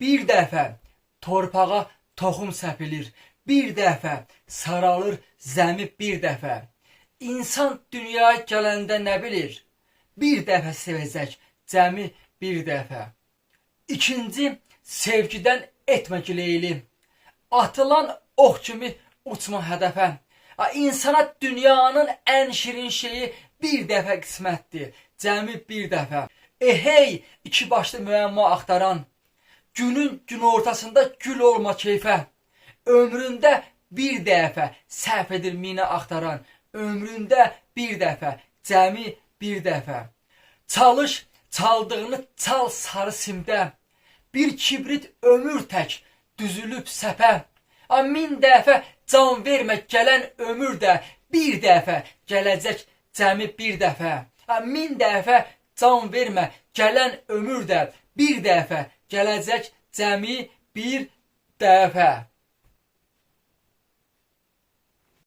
Bir dəfə torpağa toxum səpilir, bir dəfə saralır zəmi bir dəfə. İnsan dünyaya gələndə nə bilir? Bir dəfə sevəcək cəmi bir dəfə. İkinci, sevgidən etmə gileyli. Atılan ox kimi uçma hədəfə. İnsana dünyanın ən şirin şeyi bir dəfə qismətdir, cəmi bir dəfə. Hey, iki başlı müəmma axtaran, günün gün ortasında gül olma keyfə. Ömründə bir dəfə səhv edir minə axtaran, ömründə bir dəfə, cəmi bir dəfə. Çalış, çaldığını çal sarı simdə. Bir kibrit ömür tək düzülüb səpə. Min dəfə can vermə gələn ömür də bir dəfə gələcək cəmi bir dəfə. Min dəfə can vermə gələn ömür də bir dəfə gələcək cəmi bir dəfə.